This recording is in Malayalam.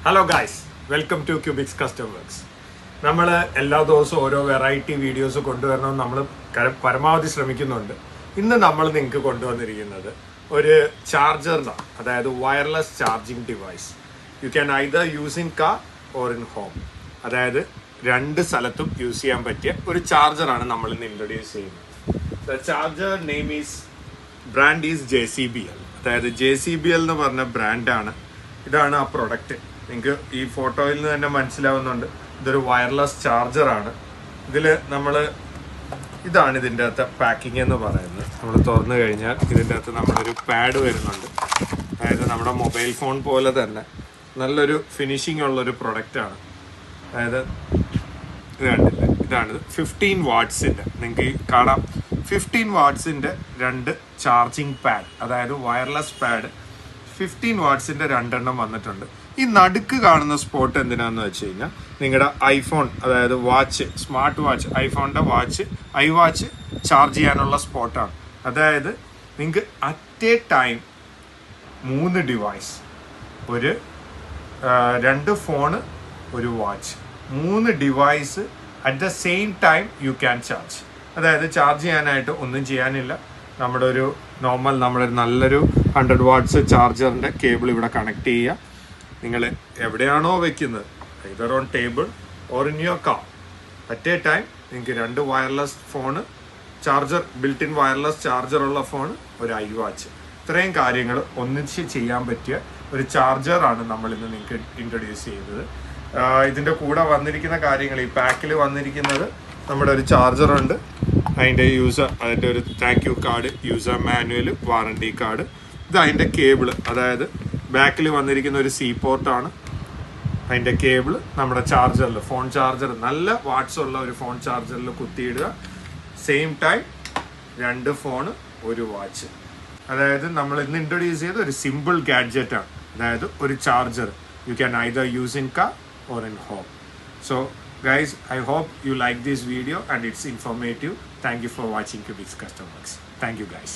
Hello guys, welcome to Cubix custom works. നമ്മൾ എല്ലാ ദിവസവും ഓരോ വെറൈറ്റി വീഡിയോസ് കൊണ്ടുവരണമെന്ന് നമ്മൾ പരമാവധി ശ്രമിക്കുന്നുണ്ട്. ഇന്ന് നമ്മൾ നിങ്ങൾക്ക് കൊണ്ടുവന്നിരിക്കുന്നത് ഒരു ചാർജറിനാണ്, അതായത് wireless charging device. You can either use in car or in home, അതായത് രണ്ട് സ്ഥലത്തും യൂസ് ചെയ്യാൻ പറ്റിയ ഒരു ചാർജറാണ് നമ്മൾ ഇന്ന് ഇൻട്രൊഡ്യൂസ് ചെയ്യുന്നത്. The charger name is brand is JCBL, അതായത് JCBL എന്ന് പറഞ്ഞ ബ്രാൻഡാണ്. ഇതാണ് ആ പ്രൊഡക്റ്റ്. നിങ്ങൾക്ക് ഈ ഫോട്ടോയിൽ നിന്ന് തന്നെ മനസ്സിലാവുന്നുണ്ട്, ഇതൊരു വയർലെസ് ചാർജറാണ്. ഇതിൽ ഇതാണ് ഇതിൻ്റെ അകത്ത് പാക്കിംഗ് എന്ന് പറയുന്നത്. നമ്മൾ തുറന്നു കഴിഞ്ഞാൽ ഇതിൻ്റെ അകത്ത് നമ്മളൊരു പാഡ് വരുന്നുണ്ട്. അതായത് നമ്മുടെ മൊബൈൽ ഫോൺ പോലെ തന്നെ നല്ലൊരു ഫിനിഷിംഗ് ഉള്ളൊരു പ്രൊഡക്റ്റാണ്. അതായത് ഇത് കണ്ടില്ല, ഇതാണ് 15 വാട്ട്സിൻ്റെ, നിങ്ങൾക്ക് കാണാം, 15 വാട്ട്സിൻ്റെ രണ്ട് ചാർജിങ് പാഡ്, അതായത് വയർലെസ് പാഡ് 15 വാട്ട്സിൻ്റെ രണ്ടെണ്ണം വന്നിട്ടുണ്ട്. ഈ നടുക്ക് കാണുന്ന സ്പോട്ട് എന്തിനാന്ന് വെച്ച് കഴിഞ്ഞാൽ നിങ്ങളുടെ ഐഫോൺ, അതായത് വാച്ച്, സ്മാർട്ട് വാച്ച്, ഐഫോണിൻ്റെ വാച്ച്, വാച്ച് ചാർജ് ചെയ്യാനുള്ള സ്പോട്ടാണ്. അതായത് നിങ്ങൾക്ക് അറ്റ് എ ടൈം 3 ഡിവൈസ്, ഒരു 2 ഫോണ്, ഒരു watch, 3 device at the same time you can charge. അതായത് ചാർജ് ചെയ്യാനായിട്ട് ഒന്നും ചെയ്യാനില്ല. നമ്മുടെ നല്ലൊരു 100 വാട്ട്സ് ചാർജറിൻ്റെ കേബിൾ ഇവിടെ കണക്ട് ചെയ്യുക. നിങ്ങൾ എവിടെയാണോ വെക്കുന്നത്, either on table or in your car, at a time നിങ്ങൾക്ക് 2 wireless phone, charger, built in wireless ചാർജറുള്ള ഫോൺ, ഒരു വാച്ച്, ഇത്രയും കാര്യങ്ങൾ ഒന്നിച്ച് ചെയ്യാൻ പറ്റിയ ഒരു ചാർജറാണ് നമ്മൾ ഇന്ന് നിങ്ങൾക്ക് ഇൻട്രൊഡ്യൂസ് ചെയ്യുന്നത്. ഇതിൻ്റെ കൂടെ വന്നിരിക്കുന്ന കാര്യങ്ങൾ, ഈ പാക്കിൽ വന്നിരിക്കുന്നത് നമ്മുടെ ഒരു ചാർജറുണ്ട്, അതിൻ്റെ ഒരു thank you card, user manual, warranty card. ഇത് അതിൻ്റെ കേബിള്, അതായത് ബാക്കിൽ വന്നിരിക്കുന്ന ഒരു C പോർട്ടാണ്. അതിൻ്റെ കേബിള് നമ്മുടെ ചാർജറിൽ, ഫോൺ ചാർജർ, നല്ല വാട്ട്സ് ഉള്ള ഒരു ഫോൺ ചാർജറിൽ കുത്തിയിടുക. സെയിം ടൈം 2 ഫോണ്, ഒരു വാച്ച്. അതായത് നമ്മൾ ഇന്ന് ഇൻട്രൊഡ്യൂസ് ചെയ്ത ഒരു സിമ്പിൾ ഗാഡ്ജറ്റാണ്. അതായത് ഒരു charger you can either use in car or in home. So guys, I hope you like this video and it's informative. Thank you for watching Cubics Custom Works. Thank you guys.